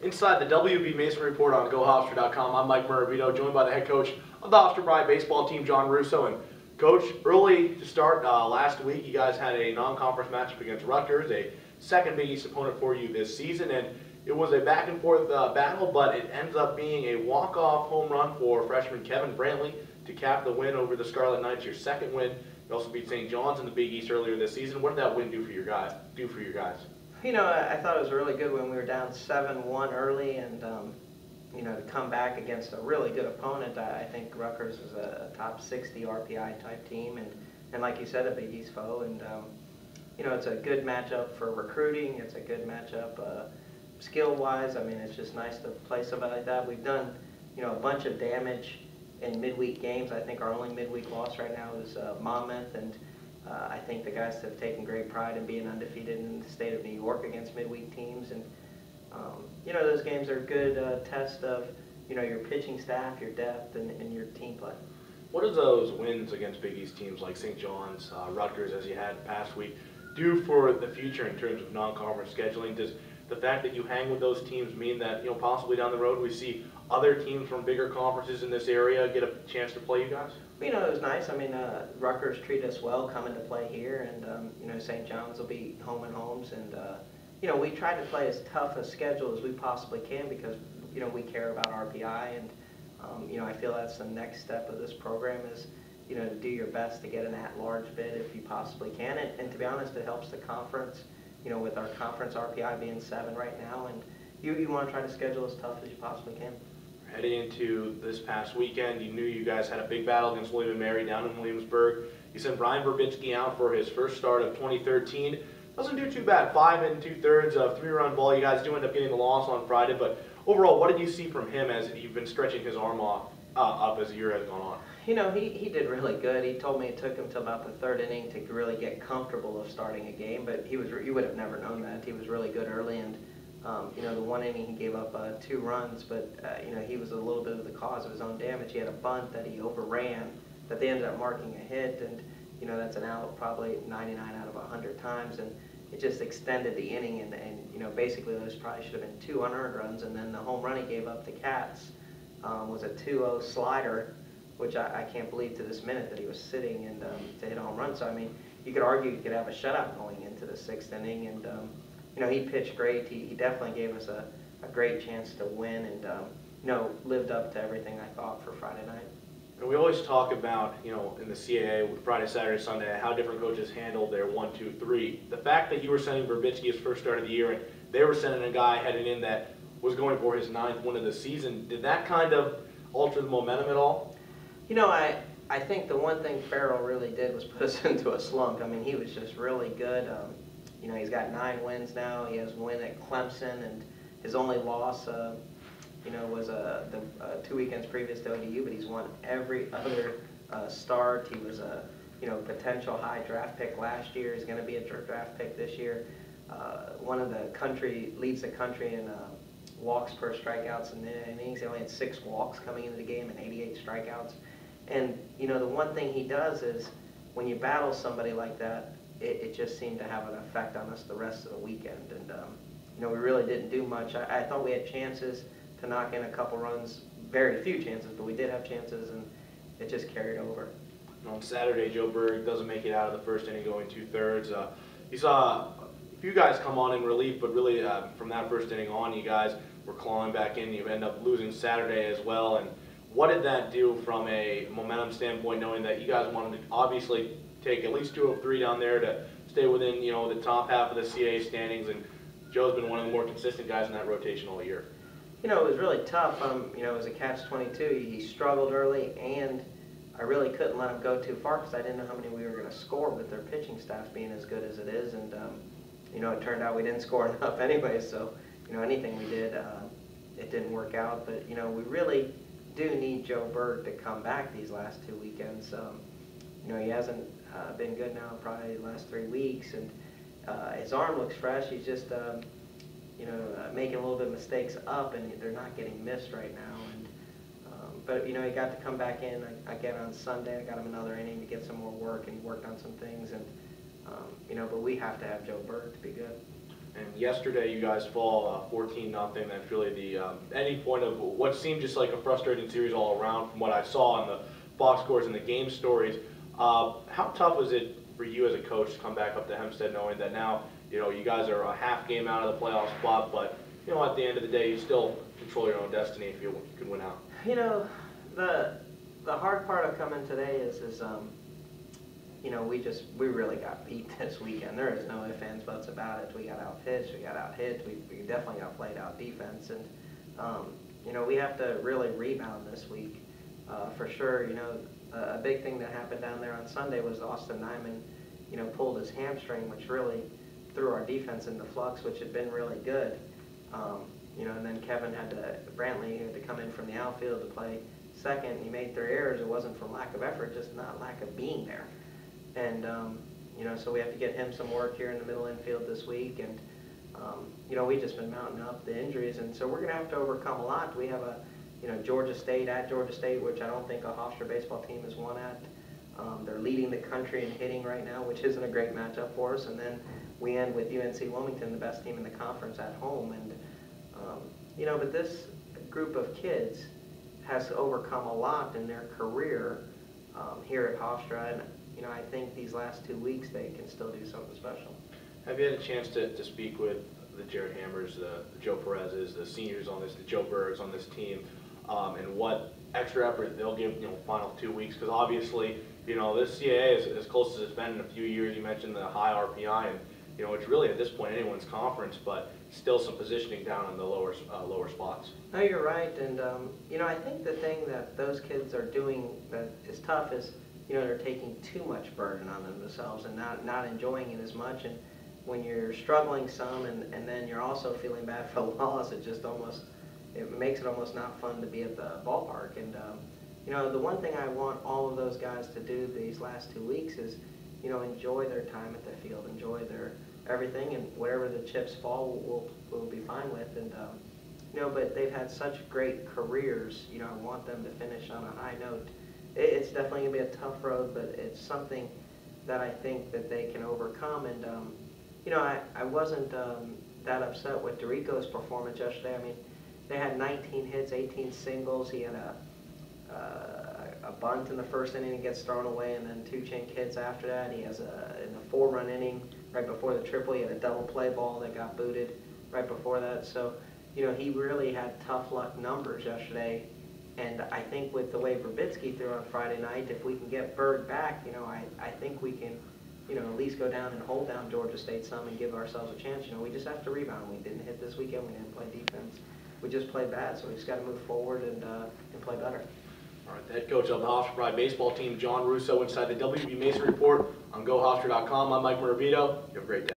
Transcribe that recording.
Inside the WB Mason Report on GoHofstra.com, I'm Mike Maravito, joined by the head coach of the Hofstra Pride baseball team, John Russo. And Coach, early to start last week, you guys had a non-conference matchup against Rutgers, a second Big East opponent for you this season, and it was a back-and-forth battle, but it ends up being a walk-off home run for freshman Kevin Brantley to cap the win over the Scarlet Knights, your second win. You also beat St. John's in the Big East earlier this season. What did that win do for your guys? You know, I thought it was really good when we were down 7-1 early, and you know, to come back against a really good opponent. I think Rutgers is a top 60 RPI type team, and like you said, a Big East foe. And you know, it's a good matchup for recruiting. It's a good matchup skill-wise. I mean, it's just nice to play somebody like that. We've done, you know, a bunch of damage in midweek games. I think our only midweek loss right now is Monmouth, and I think the guys have taken great pride in being undefeated in the state of New York against midweek teams. And you know, those games are a good test of, you know, your pitching staff, your depth, and your team play. What do those wins against Big East teams like St. John's, Rutgers, as you had past week, do for the future in terms of non-conference scheduling? Does the fact that you hang with those teams mean that, you know, possibly down the road we see other teams from bigger conferences in this area get a chance to play you guys? You know, it was nice. I mean, Rutgers treated us well coming to play here, and you know, St. John's will be home and homes, and you know, we try to play as tough a schedule as we possibly can because, you know, we care about RPI, and you know, I feel that's the next step of this program is, you know, to do your best to get an at-large bid if you possibly can, and to be honest, it helps the conference. You know, with our conference RPI being 7 right now, and you want to try to schedule as tough as you possibly can. Heading into this past weekend, you knew you guys had a big battle against William & Mary down in Williamsburg. You sent Brian Verbitsky out for his first start of 2013. Doesn't do too bad, 5 2/3 of 3-run ball. You guys do end up getting the loss on Friday, but overall, what did you see from him as you've been stretching his arm off up as the year has gone on? You know, he did really good. He told me it took him till about the 3rd inning to really get comfortable of starting a game, but you would have never known that. He was really good early, and you know, the 1 inning he gave up 2 runs, but you know, he was a little bit of the cause of his own damage. He had a bunt that he overran that they ended up marking a hit, and you know, that's an out probably 99 out of 100 times, and it just extended the inning, and you know, basically those probably should have been 2 unearned runs, and then the home run he gave up the Cats was a 2-0 slider, which I can't believe to this minute that he was sitting and to hit a home run. So I mean, you could argue you could have a shutout going into the 6th inning, and you know, he pitched great. He definitely gave us a great chance to win, and you know, lived up to everything I thought for Friday night. And we always talk about, you know, in the CAA, Friday, Saturday, Sunday, how different coaches handle their 1, 2, 3. The fact that you were sending Verbitsky his first start of the year, and they were sending a guy heading in that was going for his 9th win of the season, did that kind of alter the momentum at all? You know, I think the one thing Farrell really did was put us into a slump. I mean, he was just really good. You know, he's got 9 wins now. He has a win at Clemson, and his only loss, you know, was the 2 weekends previous to ODU, but he's won every other start. He was a, you know, potential high draft pick last year. He's going to be a draft pick this year. Leads the country in walks per strikeouts in the innings. He only had 6 walks coming into the game and 88 strikeouts. And, you know, the one thing he does is when you battle somebody like that, it just seemed to have an effect on us the rest of the weekend. And, you know, we really didn't do much. I thought we had chances to knock in a couple runs, very few chances, but we did have chances, and it just carried over. On Saturday, Joe Berg doesn't make it out of the first inning going 2/3. You saw a few guys come on in relief, but really from that first inning on, you guys were clawing back in. You end up losing Saturday as well. And what did that do from a momentum standpoint, knowing that you guys wanted to obviously take at least 2 of 3 down there to stay within, you know, the top half of the CAA standings, and Joe's been one of the more consistent guys in that rotation all year? You know, it was really tough. You know, it was a catch-22. He struggled early, and I really couldn't let him go too far because I didn't know how many we were going to score with their pitching staff being as good as it is. And, you know, it turned out we didn't score enough anyway, so, you know, anything we did, it didn't work out. But, you know, we really do need Joe Berg to come back these last 2 weekends. You know, he hasn't been good now probably the last 3 weeks, and his arm looks fresh. He's just, you know, making a little bit of mistakes up, and they're not getting missed right now. And but, you know, he got to come back in again on Sunday. I got him another inning to get some more work, and he worked on some things. And, you know, but we have to have Joe Berg to be good. And yesterday, you guys fall 14-0. That's really the ending point of what seemed just like a frustrating series all around from what I saw in the box scores and the game stories. How tough was it for you as a coach to come back up to Hempstead knowing that now, you guys are a half game out of the playoff spot, but, at the end of the day, you still control your own destiny if you can win out? The hard part of coming today is we really got beat this weekend. There is no ifs, ands, buts about it. We got out-pitched, we got out-hit, we definitely got played out defense, and we have to really rebound this week for sure. A big thing that happened down there on Sunday was Austin Nyman, pulled his hamstring, which really threw our defense into flux, which had been really good. And then Brantley had to come in from the outfield to play second. He made 3 errors. It wasn't from lack of effort, just not lack of being there. And, so we have to get him some work here in the middle infield this week. And, we've just been mounting up the injuries. And so we're going to have to overcome a lot. We have Georgia State, which I don't think a Hofstra baseball team has won at. They're leading the country in hitting right now, which isn't a great matchup for us. And then we end with UNC Wilmington, the best team in the conference, at home. And, but this group of kids has overcome a lot in their career here at Hofstra. And, I think these last 2 weeks they can still do something special. Have you had a chance to speak with the Jared Hammers, the Joe Perez's, the seniors on this, the Joe Bergs on this team, and what extra effort they'll give, final 2 weeks? Because obviously, this CAA is as close as it's been in a few years. You mentioned the high RPI, and it's really at this point anyone's conference, but still some positioning down in the lower spots. No, you're right, and I think the thing that those kids are doing that is tough is, they're taking too much burden on themselves and not enjoying it as much. And when you're struggling some and then you're also feeling bad for the loss, it makes it almost not fun to be at the ballpark. And the one thing I want all of those guys to do these last 2 weeks is, enjoy their time at the field, enjoy their everything, and whatever the chips fall, we'll be fine with. And but they've had such great careers. I want them to finish on a high note. It's definitely going to be a tough road, but it's something that I think that they can overcome. And, I wasn't that upset with DeRico's performance yesterday. I mean, they had 19 hits, 18 singles. He had a bunt in the first inning that gets thrown away, and then 2 chink hits after that. He has in the 4-run inning, right before the triple, he had a double play ball that got booted right before that. So, he really had tough luck numbers yesterday. And I think with the way Verbitsky threw on Friday night, if we can get Berg back, I think we can, at least go down and hold down Georgia State some and give ourselves a chance. We just have to rebound. We didn't hit this weekend. We didn't play defense. We just played bad, so we just got to move forward and play better. All right, the head coach of the Hofstra baseball team, John Russo, inside the WB Mason Report on GoHofstra.com. I'm Mike Maravito. You have a great day.